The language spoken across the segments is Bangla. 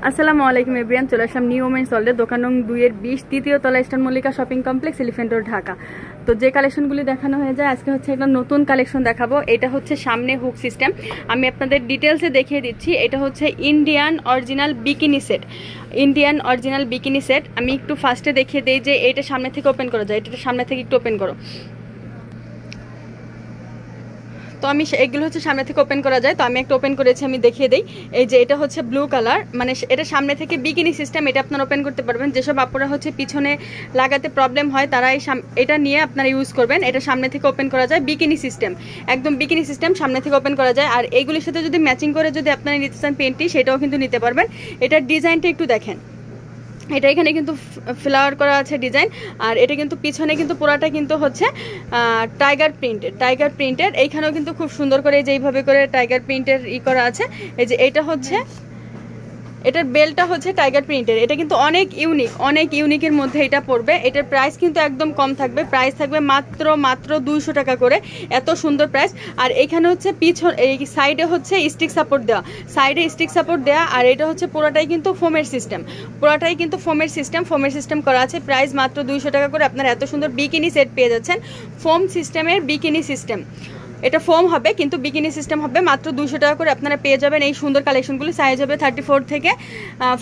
আসসালামু আলাইকুম এভরিওয়ান, চলে আসলাম নিউ ওমেন্স ওয়ার্ল্ডে, দোকান নং 2-20, তৃতীয় তলা, eastern Mallika shopping complex, elephant road, Dhaka. তো যে কালেকশনগুলি দেখানো হয়ে যায়, আজকে হচ্ছে একটা নতুন কালেকশন দেখাবো। এটা হচ্ছে সামনে হুক সিস্টেম, আমি আপনাদের ডিটেলসে দেখিয়ে দিচ্ছি। এটা হচ্ছে Indian original bikini set. Indian original bikini set আমি একটু ফার্স্টে দেখিয়ে দিই যে এটা সামনে থেকে ওপেন করা যায়। এটা সামনে থেকে একটু ওপেন করো। তো আমি এগুলো হচ্ছে সামনে থেকে ওপেন করা যায়, তো আমি একটা ওপেন করেছি, আমি দেখিয়ে দিই। এই যে এটা হচ্ছে ব্লু কালার, মানে এটা সামনে থেকে বিকিনি সিস্টেম, এটা আপনারা ওপেন করতে পারবেন। যেসব আপুরা হচ্ছে পিছনে লাগাতে প্রবলেম হয় তারা এটা নিয়ে আপনারা ইউজ করবেন। এটা সামনে থেকে ওপেন করা যায়, বিকিনি সিস্টেম, একদম বিকিনি সিস্টেম, সামনে থেকে ওপেন করা যায়। আর এইগুলির সাথে যদি ম্যাচিং করে যদি আপনারা নিতে চান পেন্টটি, সেটাও কিন্তু নিতে পারবেন। এটার ডিজাইনটা একটু দেখেন, এটা এখানে কিন্তু ফ্লাওয়ার করা আছে ডিজাইন, আর এটা কিন্তু পিছনে কিন্তু পুরাটা কিন্তু হচ্ছে টাইগার প্রিন্টের। এইখানেও কিন্তু খুব সুন্দর করে যেইভাবে করে টাইগার প্রিন্টের করা আছে। এই যে এটা হচ্ছে, এটার বেলটা হচ্ছে টাইগার প্রিন্টের। এটা কিন্তু অনেক ইউনিকের মধ্যে এটা পড়বে। এটার প্রাইস কিন্তু একদম কম থাকবে, প্রাইস থাকবে মাত্র 200 টাকা করে। এত সুন্দর প্রাইস। আর এখানে হচ্ছে এই সাইডে হচ্ছে স্টিক সাপোর্ট দেওয়া, আর এটা হচ্ছে পুরোটাই কিন্তু ফোমের সিস্টেম করা আছে। প্রাইস মাত্র 200 টাকা করে। আপনারা এত সুন্দর বিকিনি সেট পেয়ে যাচ্ছেন, ফোম সিস্টেমের বিকিনি সিস্টেম। এটা ফোম হবে কিন্তু বিকিনি সিস্টেম হবে, মাত্র 200 টাকা করে আপনারা পেয়ে যাবেন এই সুন্দর কালেকশনগুলো। সাইজ হবে 34 থেকে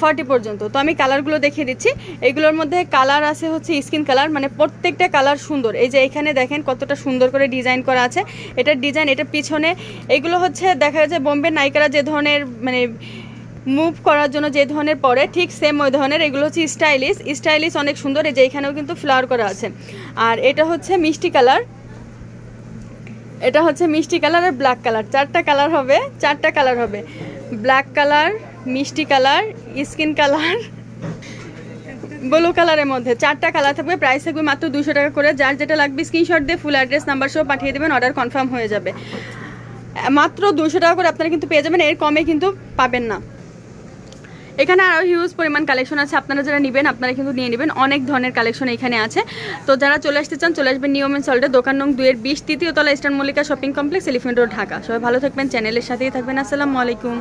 40 পর্যন্ত। তো আমি কালারগুলো দেখিয়ে দিচ্ছি। এইগুলোর মধ্যে কালার আছে হচ্ছে স্কিন কালার, মানে প্রত্যেকটা কালার সুন্দর। এই যে এখানে দেখেন কতটা সুন্দর করে ডিজাইন করা আছে। এটার ডিজাইন, এটা পিছনে এগুলো হচ্ছে দেখা যাচ্ছে বোম্বে নায়িকারা যে ধরনের মানে মুভ করার জন্য যে ধরনের পরে, ঠিক সেম ওই ধরনের। এগুলো হচ্ছে স্টাইলিশ অনেক সুন্দর। এই যে এখানেও কিন্তু ফ্লাওয়ার করা আছে। আর এটা হচ্ছে মিষ্টি কালার, আর ব্ল্যাক কালার, চারটা কালার হবে। ব্ল্যাক কালার, মিষ্টি কালার, স্কিন কালার, ব্লু কালারের মধ্যে চারটা কালার থাকবে। প্রাইস থাকবে মাত্র 200 টাকা করে। যার যেটা লাগবে স্ক্রিনশট দিয়ে ফুল অ্যাড্রেস নাম্বার সহ পাঠিয়ে দেবেন, অর্ডার কনফার্ম হয়ে যাবে। মাত্র 200 টাকা করে আপনারা কিন্তু পেয়ে যাবেন, এর কমে কিন্তু পাবেন না। এখানে আরও হিউজ পরিমাণ কালেকশন আছে, আপনারা যারা নেবেন আপনারা কিন্তু নিয়ে নেবেন। অনেক ধরনের কালেকশন এখানে আছে। তো যারা চলে আসতে চান চলে আসবেন নিউ ওমেন্স ওয়ার্ল্ডে, দোকান নং 2-20, তৃতীয় তলা, eastern Mallika shopping complex, elephant road, Dhaka. সবাই ভালো থাকবেন, চ্যানেলের সাথেই থাকবেন। আসসালামু আলাইকুম।